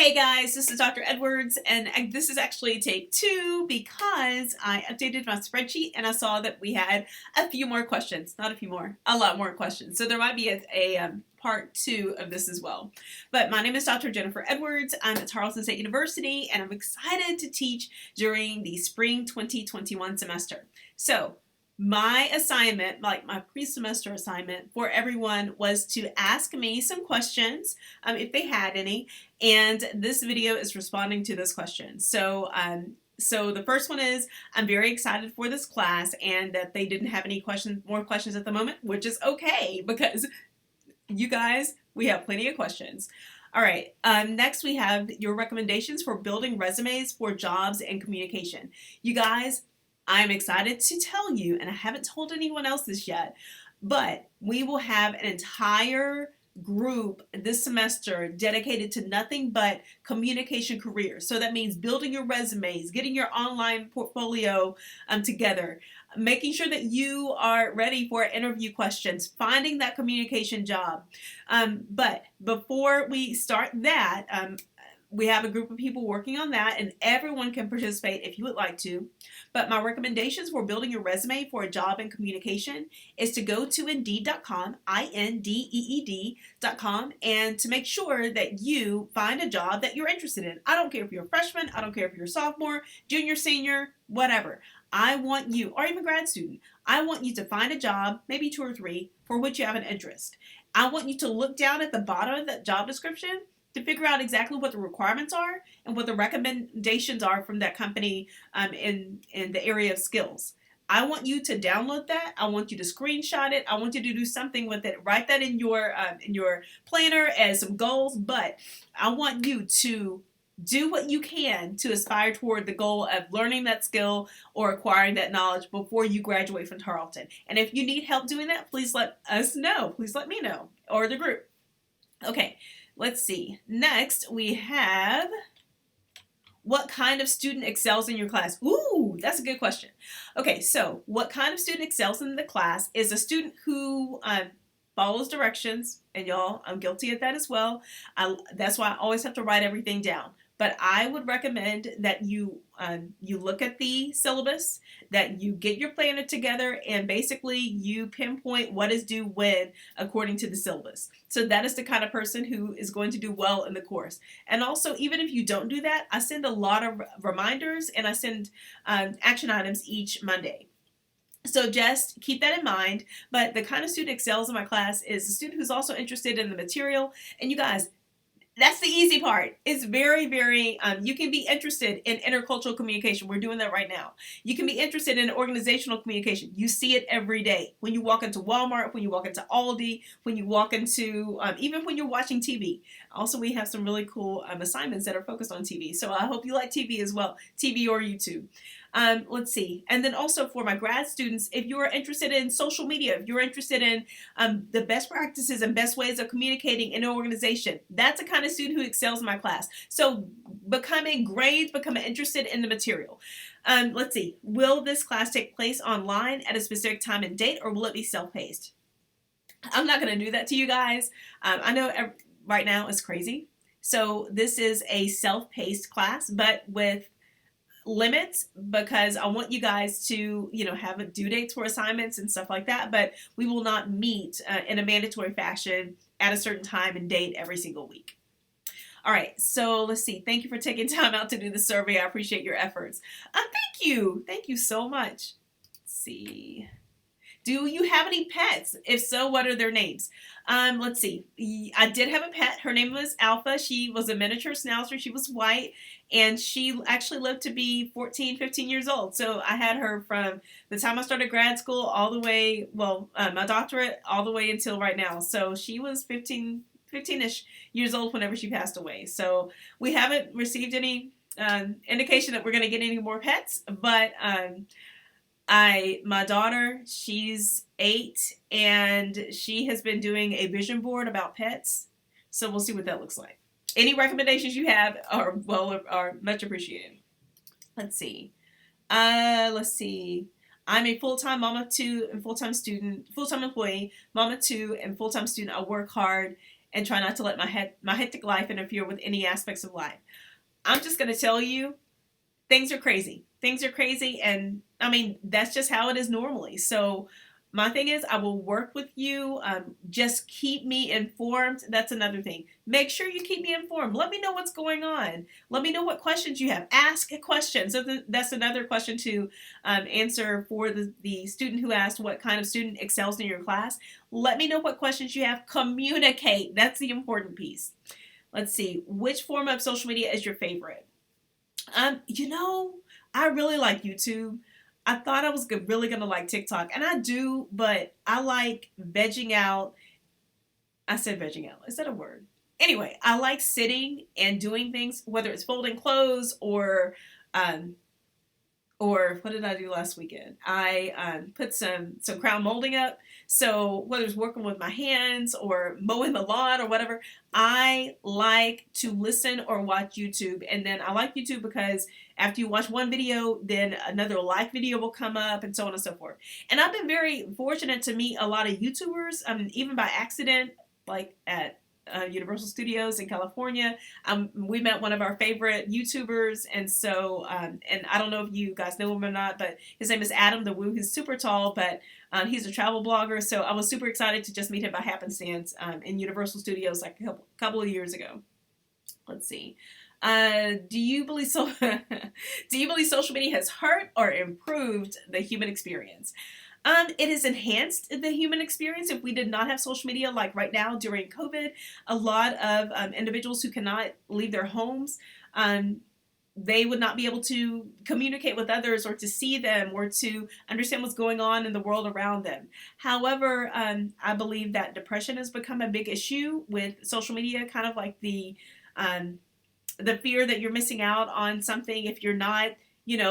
Hey guys, this is Dr. Edwards, and this is actually take 2 because I updated my spreadsheet and I saw that we had a few more questions. Not a few more, a lot more questions. So there might be a part 2 of this as well. But my name is Dr. Jennifer Edwards. I'm at Tarleton State University, and I'm excited to teach during the spring 2021 semester. So my assignment, like my pre-semester assignment for everyone, was to ask me some questions if they had any, and this video is responding to those questions. So the first one is, I'm very excited for this class and that they didn't have any more questions at the moment, which is okay because you guys, we have plenty of questions. All right, next we have your recommendations for building resumes for jobs and communication. You guys, I'm excited to tell you, and I haven't told anyone else this yet, but we will have an entire group this semester dedicated to nothing but communication careers. So that means building your resumes, getting your online portfolio together, making sure that you are ready for interview questions, finding that communication job. But before we start that, we have a group of people working on that, and everyone can participate if you would like to. But my recommendations for building your resume for a job in communication is to go to Indeed.com, Indeed.com, and to make sure that you find a job that you're interested in. I don't care if you're a freshman, I don't care if you're a sophomore, junior, senior, whatever. I want you, or even grad student, I want you to find a job, maybe 2 or 3, for which you have an interest. I want you to look down at the bottom of that job description to figure out exactly what the requirements are and what the recommendations are from that company in the area of skills. I want you to download that. I want you to screenshot it. I want you to do something with it. Write that in your planner as some goals, but I want you to do what you can to aspire toward the goal of learning that skill or acquiring that knowledge before you graduate from Tarleton. And if you need help doing that, please let us know. Please let me know, or the group. Okay. Let's see. Next, we have, what kind of student excels in your class? Ooh, that's a good question. Okay, so what kind of student excels in the class is a student who follows directions, and y'all, I'm guilty of that as well. That's why I always have to write everything down. But I would recommend that you look at the syllabus, that you get your planner together, and basically you pinpoint what is due when according to the syllabus. So that is the kind of person who is going to do well in the course. And also, even if you don't do that, I send a lot of reminders, and I send action items each Monday. So just keep that in mind. But the kind of student excels in my class is a student who's also interested in the material. And you guys, that's the easy part. It's very, very, you can be interested in intercultural communication. We're doing that right now. You can be interested in organizational communication. You see it every day. When you walk into Walmart, when you walk into Aldi, when you walk into, even when you're watching TV. Also, we have some really cool assignments that are focused on TV. So I hope you like TV as well, TV or YouTube. Let's see. And then also for my grad students, if you're interested in social media, if you're interested in the best practices and best ways of communicating in an organization, that's the kind of student who excels in my class. So becoming interested in the material. Let's see. Will this class take place online at a specific time and date, or will it be self-paced? I'm not going to do that to you guys. I know right now it's crazy. So this is a self-paced class, but with limits, because I want you guys to, have due dates for assignments and stuff like that, but we will not meet in a mandatory fashion at a certain time and date every single week. All right, so let's see. Thank you for taking time out to do the survey. I appreciate your efforts. Thank you. Thank you so much. Let's see. Do you have any pets? If so, what are their names? Let's see. I did have a pet. Her name was Alpha. She was a miniature schnauzer. She was white, and she actually lived to be 14, 15 years old. So I had her from the time I started grad school all the way, my doctorate, all the way until right now. So she was 15-ish years old whenever she passed away. So we haven't received any indication that we're going to get any more pets, but my daughter, she's 8, and she has been doing a vision board about pets. So we'll see what that looks like. Any recommendations you have are much appreciated. Let's see. I'm a full-time mom of 2 and full-time employee, mom of 2 and full-time student. I work hard and try not to let my hectic life interfere with any aspects of life. I'm just going to tell you, things are crazy. Things are crazy, and I mean, that's just how it is normally. So my thing is, I will work with you. Just keep me informed. That's another thing. Make sure you keep me informed. Let me know what's going on. Let me know what questions you have. Ask a question. So that's another question to answer for the student who asked what kind of student excels in your class. Let me know what questions you have. Communicate. That's the important piece. Let's see. Which form of social media is your favorite? You know, I really like YouTube. I thought I was really going to like TikTok, and I do, but I like vegging out. I said vegging out. Is that a word? Anyway, I like sitting and doing things, whether it's folding clothes or what did I do last weekend? I put some crown molding up. So whether it's working with my hands or mowing the lawn or whatever, I like to listen or watch YouTube. And then I like YouTube because after you watch one video, then another like video will come up and so on and so forth. And I've been very fortunate to meet a lot of YouTubers, even by accident, like at Universal Studios in California. We met one of our favorite YouTubers, and so and I don't know if you guys know him or not, but his name is Adam the Woo. He's super tall, but he's a travel blogger, so I was super excited to just meet him by happenstance in Universal Studios like a couple of years ago. Let's see. Do you believe social media has hurt or improved the human experience? It has enhanced the human experience. If we did not have social media, like right now during COVID, a lot of individuals who cannot leave their homes, they would not be able to communicate with others or to see them or to understand what's going on in the world around them. However, I believe that depression has become a big issue with social media, kind of like the fear that you're missing out on something if you're not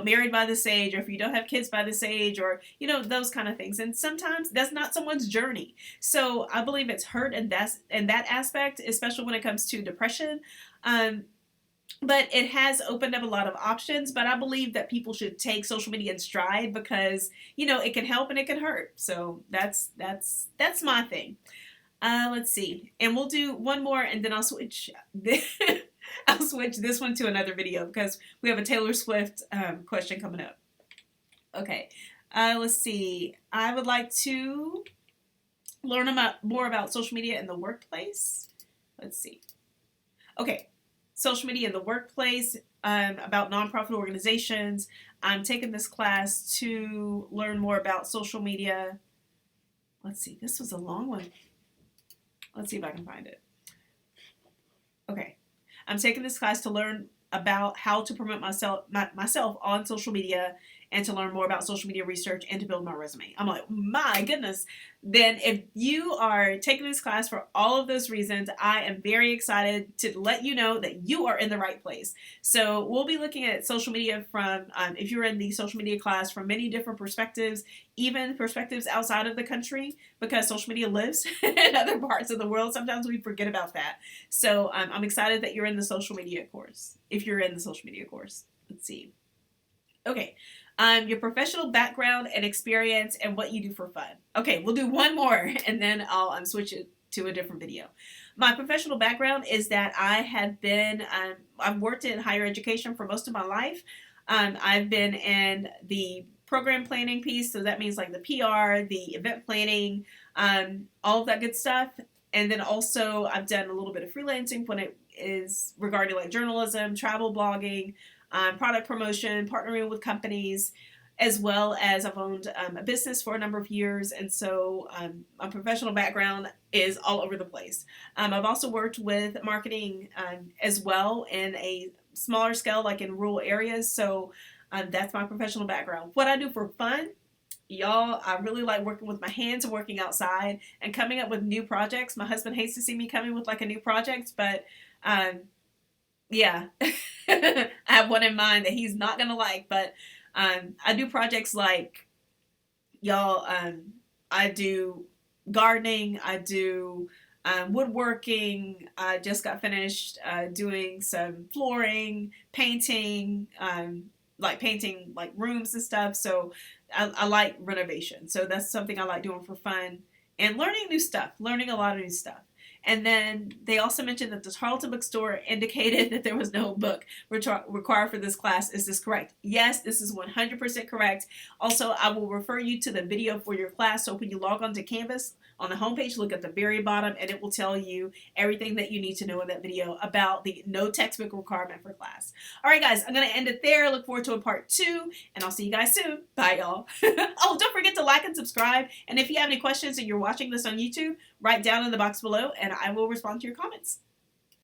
married by this age, or if you don't have kids by this age, or, those kind of things. And sometimes that's not someone's journey. So I believe it's hurt in that aspect, especially when it comes to depression. But it has opened up a lot of options, but I believe that people should take social media in stride because, it can help and it can hurt. So that's my thing. Let's see. And we'll do one more and then I'll switch. I'll switch this one to another video because we have a Taylor Swift question coming up. Okay, let's see. I would like to learn more about social media in the workplace. Let's see. Okay, social media in the workplace, about nonprofit organizations. I'm taking this class to learn more about social media. Let's see. This was a long one. Let's see if I can find it. Okay. I'm taking this class to learn about how to promote myself on social media and to learn more about social media research and to build my resume. I'm like, my goodness. Then if you are taking this class for all of those reasons, I am very excited to let you know that you are in the right place. So we'll be looking at social media from, if you're in the social media class, from many different perspectives, even perspectives outside of the country, because social media lives in other parts of the world. Sometimes we forget about that. So I'm excited that you're in the social media course, if you're in the social media course. Let's see. Okay. Your professional background and experience and what you do for fun. Okay, we'll do one more and then I'll switch it to a different video. My professional background is that I have been, I've worked in higher education for most of my life. I've been in the program planning piece, so that means like the PR, the event planning, all of that good stuff. And then also I've done a little bit of freelancing when it is regarding like journalism, travel blogging, product promotion, partnering with companies, as well as I've owned a business for a number of years. And so my professional background is all over the place. I've also worked with marketing as well in a smaller scale, like in rural areas. So that's my professional background. What I do for fun, y'all, I really like working with my hands and working outside and coming up with new projects. My husband hates to see me coming with like a new project, but yeah, I have one in mind that he's not going to like, but I do projects like, y'all, I do gardening, I do woodworking. I just got finished doing some flooring, painting, like painting like rooms and stuff. So I like renovation. So that's something I like doing for fun and learning new stuff, learning a lot of new stuff. And then they also mentioned that the Tarleton bookstore indicated that there was no book required for this class. Is this correct? Yes, this is 100% correct. Also, I will refer you to the video for your class. So when you log on to Canvas, on the homepage, look at the very bottom and it will tell you everything that you need to know in that video about the no textbook requirement for class. All right, guys, I'm going to end it there. Look forward to a part 2, and I'll see you guys soon. Bye, y'all. Oh, don't forget to like and subscribe. And if you have any questions and you're watching this on YouTube, write down in the box below and I will respond to your comments.